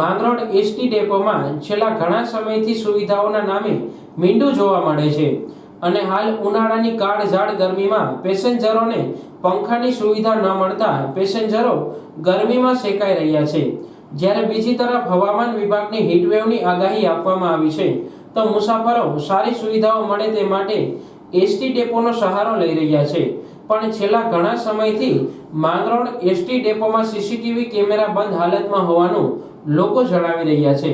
Mangrol ST ડેપોમાં છેલ્લા ઘણા સમયથી સુવિધાઓના નામે મીંડું જોવા મળે છે અને હાલ ઉનાળાની કાળઝાળ ગરમીમાં પેસેન્જરોને પંખાની સુવિધા ન મળતા પેસેન્જરો ગરમીમાં શેકાઈ રહ્યા છે। જ્યારે બીજી તરફ હવામાન વિભાગની હીટવેવની આગાહી આપવામાં આવી છે તો મુસાફરો સારી સુવિધાઓ મળે તે માટે એસટી ડેપોનો સહારો લઈ રહ્યા છે। પણ છેલ્લા ઘણા સમયથી માંગરોળ એસટી ડેપોમાં સીસીટીવી કેમેરા બંધ હાલતમાં હોવાનું લોકો જણાવી રહ્યા છે।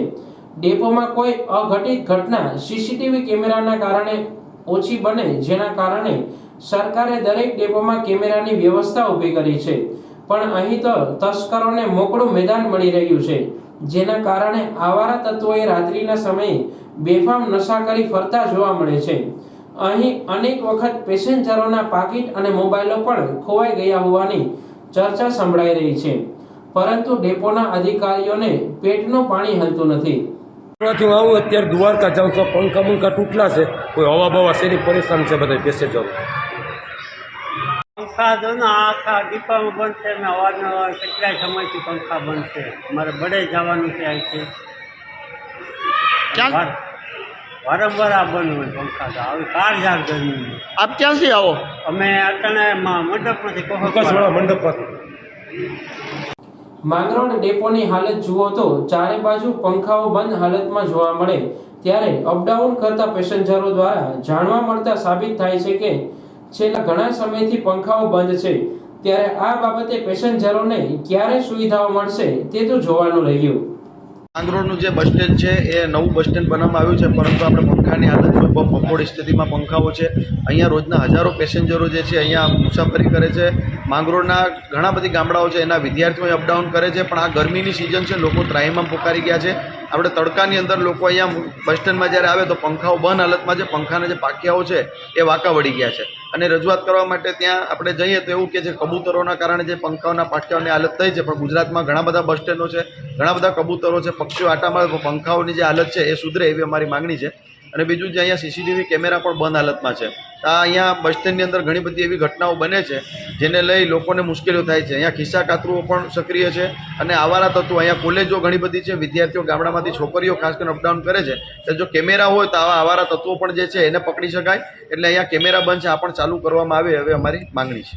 ડેપોમાં કોઈ અઘટિત ઘટના સીસીટીવી કેમેરાના કારણે ઓછી બને, જેના કારણે સરકારે દરેક ડેપોમાં કેમેરાની વ્યવસ્થા ઊભી કરી છે। પણ અહીં તો તસ્કરોને મોકળું મેદાન મળી રહ્યું છે, જેના કારણે આવારા તત્વોએ રાત્રિના સમયે બેફામ નશા કરી ફરતા જોવા મળે છે। અહીં અનેક વખત પેસેન્જરોના પાકીટ અને મોબાઈલો પણ ખોવાઈ ગયા હોવાની ચર્ચા સંભળાઈ રહી છે, પરંતુ ડેપોના અધિકારીઓને પેટનું પાણી હલતું નથી। હું આવું અત્યારે દ્વારકા જાઉં તો પંખા બંખા તૂટલા છે, કોઈ હવા બવા શેરી પરેશાન છે બધા પેસેન્જરો। પંખા જો ને આખા ડીપામાં બંધ છે ને અવારનવાર કેટલાય સમયથી પંખા બંધ છે। મારે બડે જવાનું છે અહીંથી, વારંવાર આ બંધ હોય પંખા તો આવી કાળઝાળ ગરમી। આપ ક્યાંથી આવો? અમે અટાણે મંડપમાંથી મંડપમાંથી માંગરોળ ડેપોની હાલત જુઓ તો ચારે બાજુ પંખાઓ બંધ હાલતમાં જોવા મળે, ત્યારે અપડાઉન કરતા પેસેન્જરો દ્વારા જાણવા મળતા સાબિત થાય છે કે છેલ્લા ઘણા સમયથી પંખાઓ બંધ છે। ત્યારે આ બાબતે પેસેન્જરોને ક્યારે સુવિધાઓ મળશે તે તો જોવાનું રહ્યું। માંગરોળનું જે બસ સ્ટેન્ડ છે એ નવું બસ સ્ટેન્ડ બનાવવામાં આવ્યું છે, પરંતુ આપણે પંખાની હાલત બહુ કફોડી સ્થિતિમાં પંખાઓ છે। અહીંયા રોજના હજારો પેસેન્જરો જે છે અહીંયા મુસાફરી કરે છે। માંગરોળના ઘણા બધી ગામડાઓ છે એના વિદ્યાર્થીઓ અપડાઉન કરે છે, પણ આ ગરમીની સિઝન છે, લોકો ત્રાહીમામ પોકારી ગયા છે। આપણે તડકાની અંદર લોકો અહીંયા બસ સ્ટેન્ડમાં જ્યારે આવે તો પંખાઓ બંધ હાલતમાં છે, પંખાના જે પાટિયાઓ છે એ વાંકા વળી ગયા છે અને રજૂઆત કરવા માટે ત્યાં આપણે જઈએ તો એવું કે છે કબૂતરોના કારણે જે પંખાઓના પાટિયાઓની હાલત થઈ છે, પણ ગુજરાતમાં ઘણા બધા બસ સ્ટેન્ડો છે, ઘણા બધા કબૂતરો છે, પક્ષીઓ આટામાં પંખાઓની જે હાલત છે એ સુધરે એવી અમારી માંગણી છે। અને બીજું જે અહીંયા સીસીટીવી કેમેરા પણ બંધ હાલતમાં છે। આ અહીંયા બસ સ્ટેન્ડની અંદર ઘણી બધી એવી ઘટનાઓ બને છે જેને લઈ લોકોને મુશ્કેલીઓ થાય છે। અહીંયા ખિસ્સા કાતરુઓ પણ સક્રિય છે અને આવારા તત્વો, અહીંયા કોલેજો ઘણી બધી છે, વિદ્યાર્થીઓ ગામડામાંથી છોકરીઓ ખાસ કરીને અપડાઉન કરે છે, એટલે જો કેમેરા હોય તો આવા આવારા તત્વો પણ જે છે એને પકડી શકાય। એટલે અહીંયા કેમેરા બંધ છે, આ પણ ચાલુ કરવામાં આવે, હવે અમારી માંગણી છે।